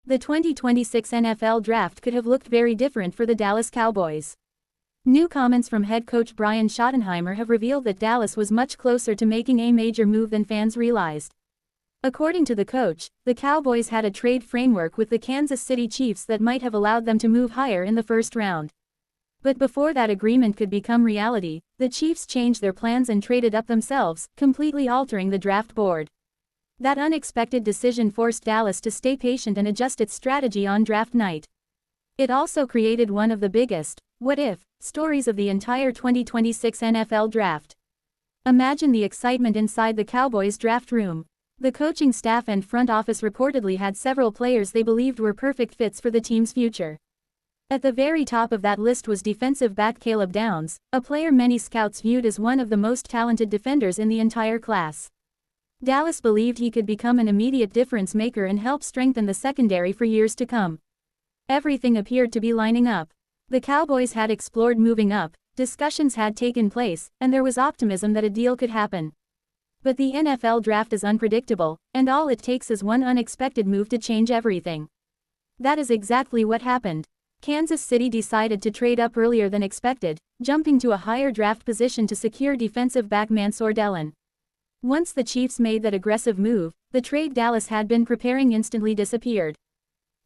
The 2026 NFL Draft could have looked very different for the Dallas Cowboys. New comments from head coach Brian Schottenheimer have revealed that Dallas was much closer to making a major move than fans realized. According to the coach, the Cowboys had a trade framework with the Kansas City Chiefs that might have allowed them to move higher in the first round. But before that agreement could become reality, the Chiefs changed their plans and traded up themselves, completely altering the draft board. That unexpected decision forced Dallas to stay patient and adjust its strategy on draft night. It also created one of the biggest what-if stories of the entire 2026 NFL Draft. Imagine the excitement inside the Cowboys draft room. The coaching staff and front office reportedly had several players they believed were perfect fits for the team's future. At the very top of that list was defensive back Caleb Downs, a player many scouts viewed as one of the most talented defenders in the entire class. Dallas believed he could become an immediate difference maker and help strengthen the secondary for years to come. Everything appeared to be lining up. The Cowboys had explored moving up, discussions had taken place, and there was optimism that a deal could happen. But the NFL Draft is unpredictable, and all it takes is one unexpected move to change everything. That is exactly what happened. Kansas City decided to trade up earlier than expected, jumping to a higher draft position to secure defensive back Mansour Dillon. Once the Chiefs made that aggressive move, the trade Dallas had been preparing instantly disappeared.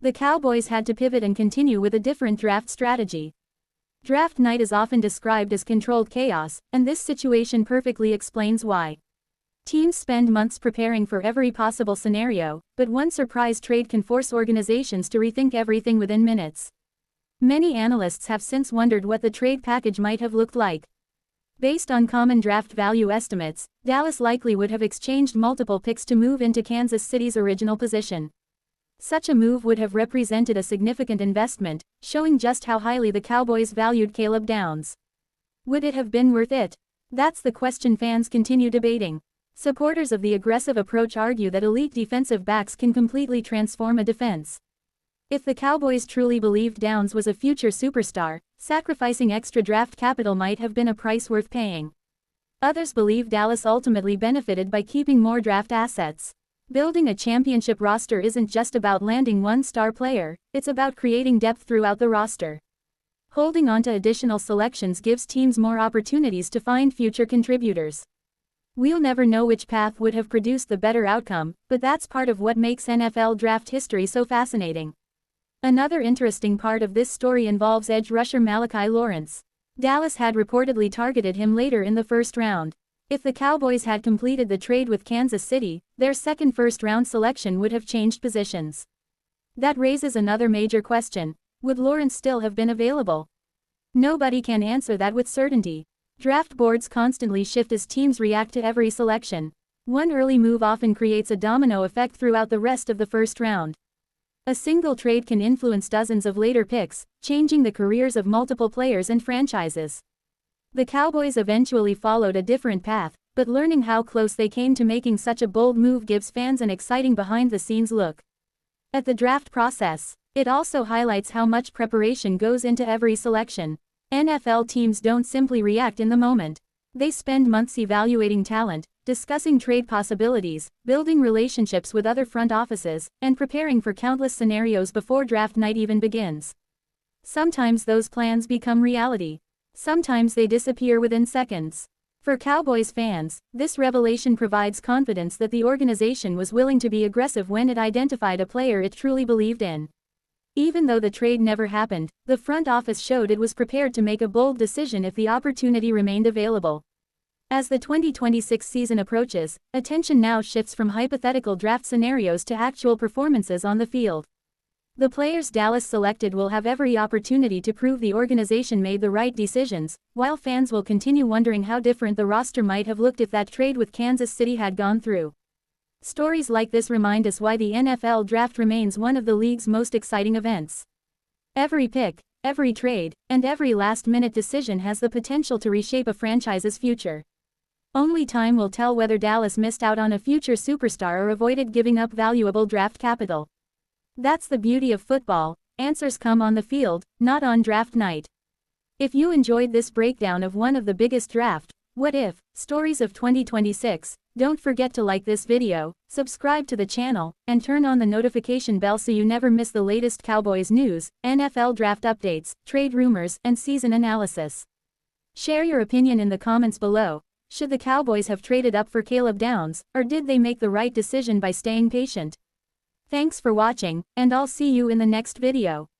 The Cowboys had to pivot and continue with a different draft strategy. Draft night is often described as controlled chaos, and this situation perfectly explains why. Teams spend months preparing for every possible scenario, but one surprise trade can force organizations to rethink everything within minutes. Many analysts have since wondered what the trade package might have looked like. Based on common draft value estimates, Dallas likely would have exchanged multiple picks to move into Kansas City's original position. Such a move would have represented a significant investment, showing just how highly the Cowboys valued Caleb Downs. Would it have been worth it? That's the question fans continue debating. Supporters of the aggressive approach argue that elite defensive backs can completely transform a defense. If the Cowboys truly believed Downs was a future superstar, sacrificing extra draft capital might have been a price worth paying. Others believe Dallas ultimately benefited by keeping more draft assets. Building a championship roster isn't just about landing one star player, it's about creating depth throughout the roster. Holding on to additional selections gives teams more opportunities to find future contributors. We'll never know which path would have produced the better outcome, but that's part of what makes NFL draft history so fascinating. Another interesting part of this story involves edge rusher Malachi Lawrence. Dallas had reportedly targeted him later in the first round. If the Cowboys had completed the trade with Kansas City, their second first-round selection would have changed positions. That raises another major question: would Lawrence still have been available? Nobody can answer that with certainty. Draft boards constantly shift as teams react to every selection. One early move often creates a domino effect throughout the rest of the first round. A single trade can influence dozens of later picks, changing the careers of multiple players and franchises. The Cowboys eventually followed a different path, but learning how close they came to making such a bold move gives fans an exciting behind-the-scenes look at the draft process. It also highlights how much preparation goes into every selection. NFL teams don't simply react in the moment. They spend months evaluating talent, discussing trade possibilities, building relationships with other front offices, and preparing for countless scenarios before draft night even begins. Sometimes those plans become reality. Sometimes they disappear within seconds. For Cowboys fans, this revelation provides confidence that the organization was willing to be aggressive when it identified a player it truly believed in. Even though the trade never happened, the front office showed it was prepared to make a bold decision if the opportunity remained available. As the 2026 season approaches, attention now shifts from hypothetical draft scenarios to actual performances on the field. The players Dallas selected will have every opportunity to prove the organization made the right decisions, while fans will continue wondering how different the roster might have looked if that trade with Kansas City had gone through. Stories like this remind us why the NFL Draft remains one of the league's most exciting events. Every pick, every trade, and every last-minute decision has the potential to reshape a franchise's future. Only time will tell whether Dallas missed out on a future superstar or avoided giving up valuable draft capital. That's the beauty of football: answers come on the field, not on draft night. If you enjoyed this breakdown of one of the biggest draft what-if stories of 2026, Don't forget to like this video, subscribe to the channel, and turn on the notification bell so you never miss the latest Cowboys news, NFL draft updates, trade rumors, and season analysis. Share your opinion in the comments below. Should the Cowboys have traded up for Caleb Downs, or did they make the right decision by staying patient? Thanks for watching, and I'll see you in the next video.